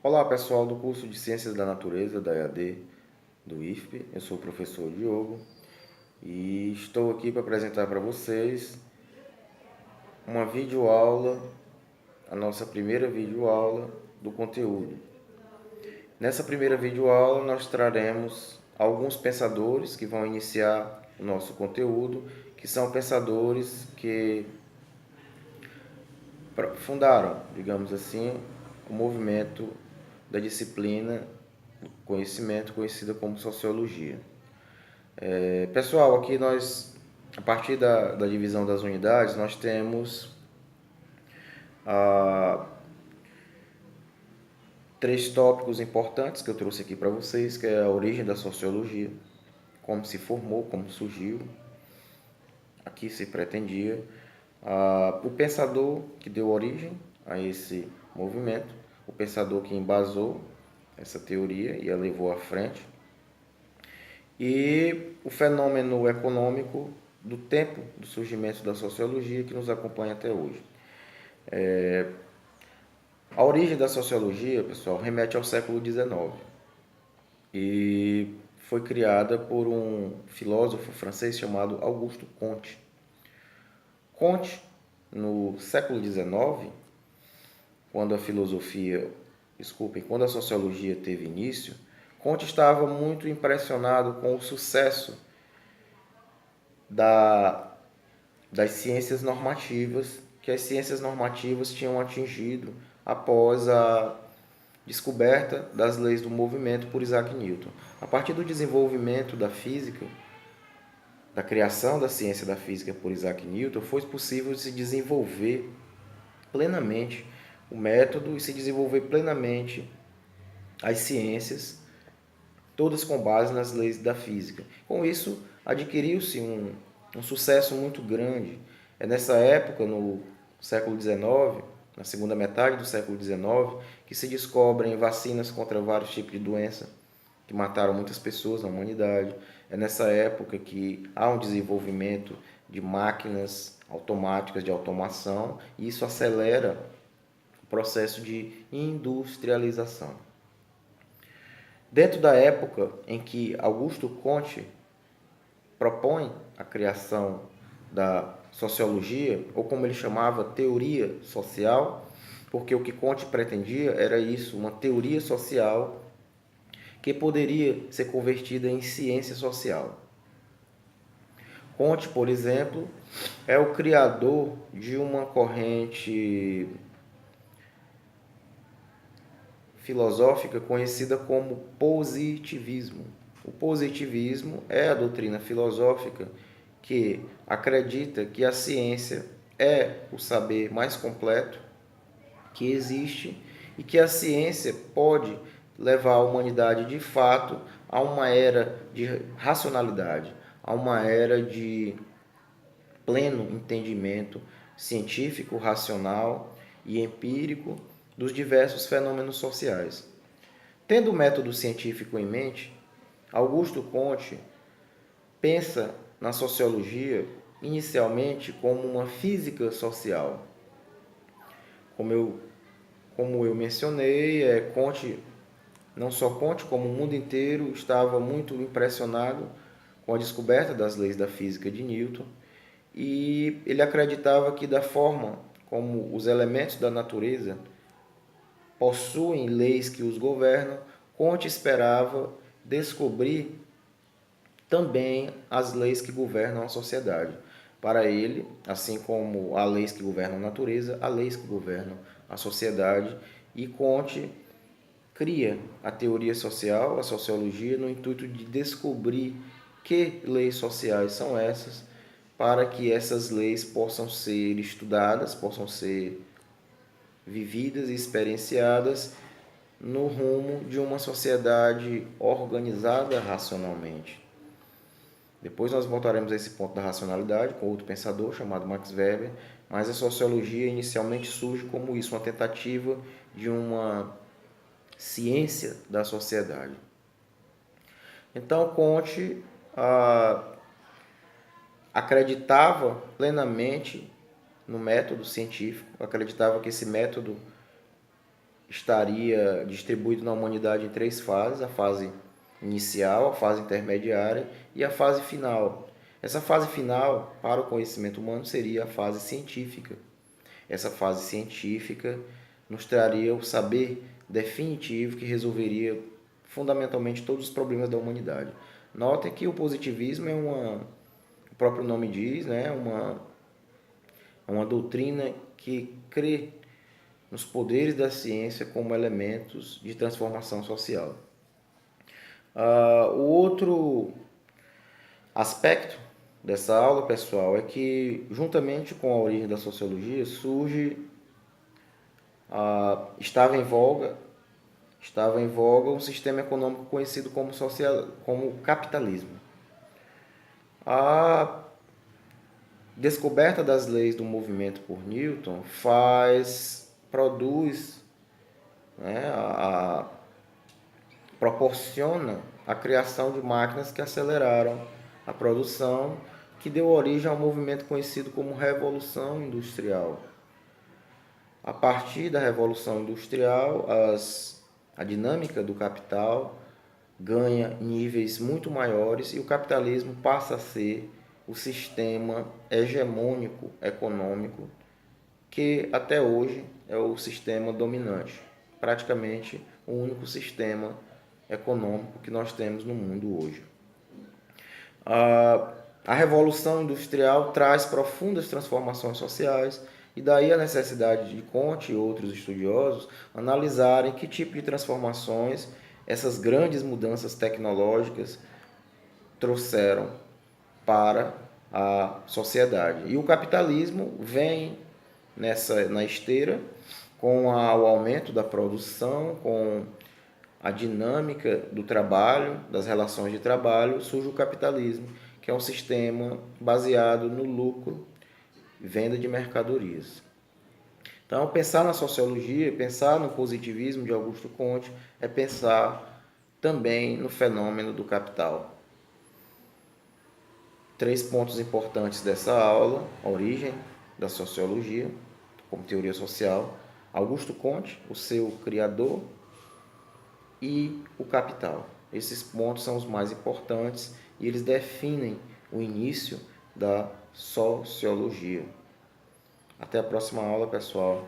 Olá pessoal do curso de Ciências da Natureza da EAD do IFP, eu sou o professor Diogo e estou aqui para apresentar para vocês uma videoaula, a nossa primeira videoaula do conteúdo. Nessa primeira videoaula nós traremos alguns pensadores que vão iniciar o nosso conteúdo, que são pensadores que fundaram, digamos assim, o movimento da disciplina do conhecimento conhecida como sociologia. Pessoal, aqui nós, a partir da divisão das unidades, nós temos três tópicos importantes que eu trouxe aqui para vocês, que é a origem da sociologia, como se formou, como surgiu, aqui se pretendia, o pensador que deu origem a esse movimento, o pensador que embasou essa teoria e a levou à frente, e o fenômeno econômico do tempo do surgimento da sociologia que nos acompanha até hoje. A origem da sociologia, pessoal, remete ao século XIX e foi criada por um filósofo francês chamado Auguste Comte. Comte, no século XIX, quando a sociologia teve início, Comte estava muito impressionado com o sucesso das ciências normativas, que as ciências normativas tinham atingido após a descoberta das leis do movimento por Isaac Newton. A partir do desenvolvimento da física, da criação da ciência da física por Isaac Newton, foi possível se desenvolver plenamente o método e se desenvolver plenamente as ciências, todas com base nas leis da física. Com isso, adquiriu-se um sucesso muito grande. É nessa época, no século XIX, na segunda metade do século XIX, que se descobrem vacinas contra vários tipos de doença que mataram muitas pessoas na humanidade. É nessa época que há um desenvolvimento de máquinas automáticas, de automação, e isso acelera o processo de industrialização. Dentro da época em que Auguste Comte propõe a criação da sociologia, ou como ele chamava, teoria social, porque o que Comte pretendia era isso, uma teoria social que poderia ser convertida em ciência social. Comte, por exemplo, é o criador de uma corrente filosófica conhecida como positivismo. O positivismo é a doutrina filosófica que acredita que a ciência é o saber mais completo que existe e que a ciência pode levar a humanidade de fato a uma era de racionalidade, a uma era de pleno entendimento científico, racional e empírico dos diversos fenômenos sociais. Tendo o método científico em mente, Auguste Comte pensa na sociologia inicialmente como uma física social. Como eu mencionei, Comte, não só Comte, como o mundo inteiro estava muito impressionado com a descoberta das leis da física de Newton, e ele acreditava que da forma como os elementos da natureza possuem leis que os governam, Comte esperava descobrir também as leis que governam a sociedade. Para ele, assim como há leis que governam a natureza, há leis que governam a sociedade, e Comte cria a teoria social, a sociologia, no intuito de descobrir que leis sociais são essas, para que essas leis possam ser estudadas, possam ser vividas e experienciadas no rumo de uma sociedade organizada racionalmente. Depois nós voltaremos a esse ponto da racionalidade com outro pensador chamado Max Weber, mas a sociologia inicialmente surge como isso, uma tentativa de uma ciência da sociedade. Então Comte acreditava plenamente no método científico, acreditava que esse método estaria distribuído na humanidade em três fases: a fase inicial, a fase intermediária e a fase final. Essa fase final, para o conhecimento humano, seria a fase científica. Essa fase científica nos traria o saber definitivo que resolveria fundamentalmente todos os problemas da humanidade. Notem que o positivismo o próprio nome diz, né, uma doutrina que crê nos poderes da ciência como elementos de transformação social. O outro aspecto dessa aula, pessoal, é que, juntamente com a origem da sociologia, estava em voga um sistema econômico conhecido como capitalismo. A descoberta das leis do movimento por Newton produz, né, proporciona a criação de máquinas que aceleraram a produção, que deu origem ao movimento conhecido como Revolução Industrial. A partir da Revolução Industrial, a dinâmica do capital ganha níveis muito maiores e o capitalismo passa a ser o sistema hegemônico econômico que até hoje é o sistema dominante, praticamente o único sistema econômico que nós temos no mundo hoje. A Revolução Industrial traz profundas transformações sociais e daí a necessidade de Comte e outros estudiosos analisarem que tipo de transformações essas grandes mudanças tecnológicas trouxeram para a sociedade. E o capitalismo vem na esteira com o aumento da produção, com a dinâmica do trabalho, das relações de trabalho, surge o capitalismo, que é um sistema baseado no lucro, venda de mercadorias. Então, pensar na sociologia, pensar no positivismo de Augusto Comte, é pensar também no fenômeno do capital. 3 pontos importantes dessa aula: a origem da sociologia como teoria social, Augusto Comte, o seu criador, e o capital. Esses pontos são os mais importantes e eles definem o início da sociologia. Até a próxima aula, pessoal.